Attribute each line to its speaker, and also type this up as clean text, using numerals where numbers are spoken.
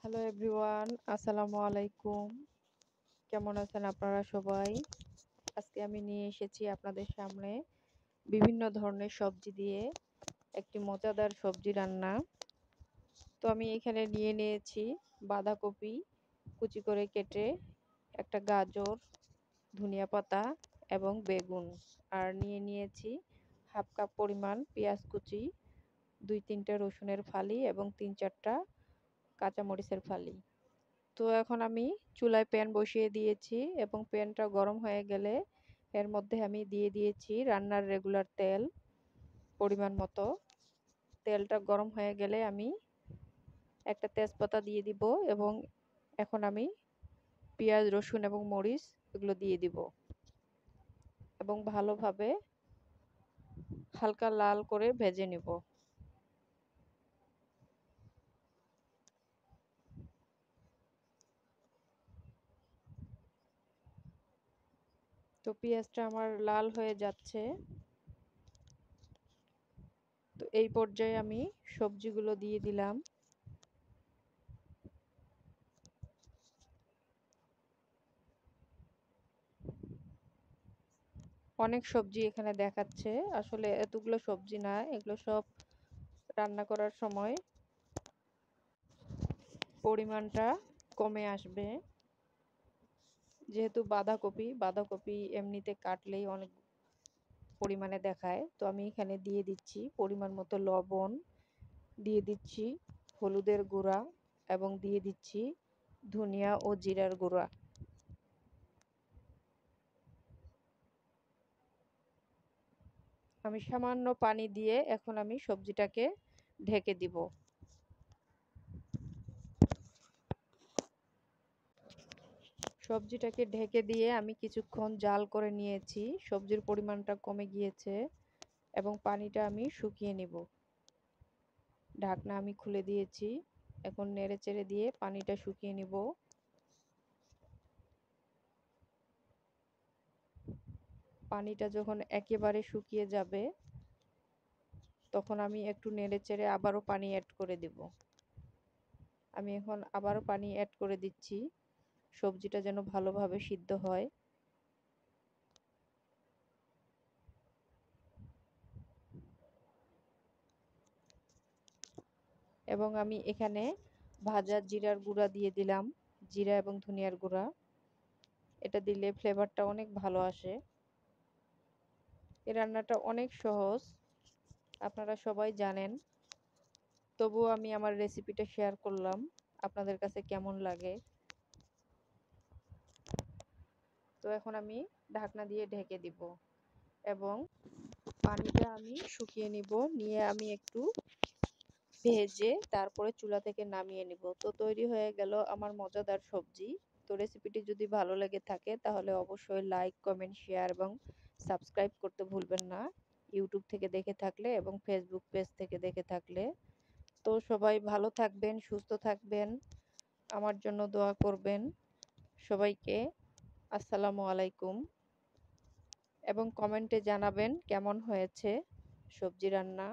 Speaker 1: Hello everyone, আসসালামু আলাইকুম। কেমন আছেন আপনারা সবাই? আজকে আমি নিয়ে এসেছি আপনাদের সামনে বিভিন্ন ধরনের সবজি দিয়ে একটি মজাদার সবজি রান্না। তো আমি এখানে নিয়ে নিয়েছি বাঁধাকপি কুচি করে কেটে, একটা গাজর, ধনিয়া পাতা এবং বেগুন। আর নিয়ে নিয়েছি হাফ কাপ পরিমাণ পেঁয়াজ কুচি, 2-3টে রসুনের ফালি এবং 3-4টা কাঁচামরিচের ফালি। তো এখন আমি চুলায় প্যান বসিয়ে দিয়েছি এবং প্যানটা গরম হয়ে গেলে এর মধ্যে আমি দিয়ে দিয়েছি রান্নার রেগুলার তেল পরিমাণ মতো। তেলটা গরম হয়ে গেলে আমি একটা তেজপাতা দিয়ে দিব এবং এখন আমি পেঁয়াজ, রসুন এবং মরিচ এগুলো দিয়ে দিব এবং ভালোভাবে হালকা লাল করে ভেজে নেব। তো পেঁয়াজটা আমার লাল হয়ে যাচ্ছে। তো এই পর্যায়ে আমি সবজিগুলো দিয়ে দিলাম। অনেক সবজি এখানে দেখাচ্ছে, আসলে এতগুলো সবজি না, এগুলো সব রান্না করার সময় পরিমাণটা কমে আসবে। যেহেতু বাঁধাকপি এমনিতে কাটলেই অনেক পরিমাণে দেখায়, তো আমি এখানে দিয়ে দিচ্ছি পরিমাণ মতো লবণ, দিয়ে দিচ্ছি হলুদের গুঁড়া এবং দিয়ে দিচ্ছি ধনিয়া ও জিরার গুঁড়া। আমি সামান্য পানি দিয়ে এখন আমি সবজিটাকে ঢেকে দিব। সবজিটাকে ঢেকে দিয়ে আমি কিছুক্ষণ জাল করে নিয়েছি। সবজির পরিমাণটা কমে গিয়েছে এবং পানিটা আমি শুকিয়ে নিব। ঢাকনা আমি খুলে দিয়েছি। এখন নেড়ে চেড়ে দিয়ে পানিটা শুকিয়ে নিব। পানিটা যখন একেবারে শুকিয়ে যাবে তখন আমি একটু নেড়ে চেড়ে আবারও পানি অ্যাড করে দেব। আমি এখন আবারও পানি অ্যাড করে দিচ্ছি, সবজিটা যেন ভালোভাবে সিদ্ধ হয়। এবং আমি এখানে ভাজা জিরার গুঁড়া দিয়ে দিলাম, জিরা এবং ধনিয়ার গুঁড়া। এটা দিলে ফ্লেভারটা অনেক ভালো আসে। এই রান্নাটা অনেক সহজ, আপনারা সবাই জানেন। তবুও আমি আমার রেসিপিটা শেয়ার করলাম, আপনাদের কাছে কেমন লাগে। তো এখন আমি ঢাকনা দিয়ে ঢেকে দিব এবং পানিটা আমি শুকিয়ে নিব। নিয়ে আমি একটু ভেজে তারপরে চুলা থেকে নামিয়ে নিব। তো তৈরি হয়ে গেল আমার মজাদার সবজি। তো রেসিপিটি যদি ভালো লেগে থাকে তাহলে অবশ্যই লাইক, কমেন্ট, শেয়ার এবং সাবস্ক্রাইব করতে ভুলবেন না, ইউটিউব থেকে দেখে থাকলে এবং ফেসবুক পেজ থেকে দেখে থাকলে। তো সবাই ভালো থাকবেন, সুস্থ থাকবেন, আমার জন্য দোয়া করবেন। সবাইকে আসসালামু আলাইকুম এবং কমেন্টে জানাবেন কেমন হয়েছে সবজি রান্না।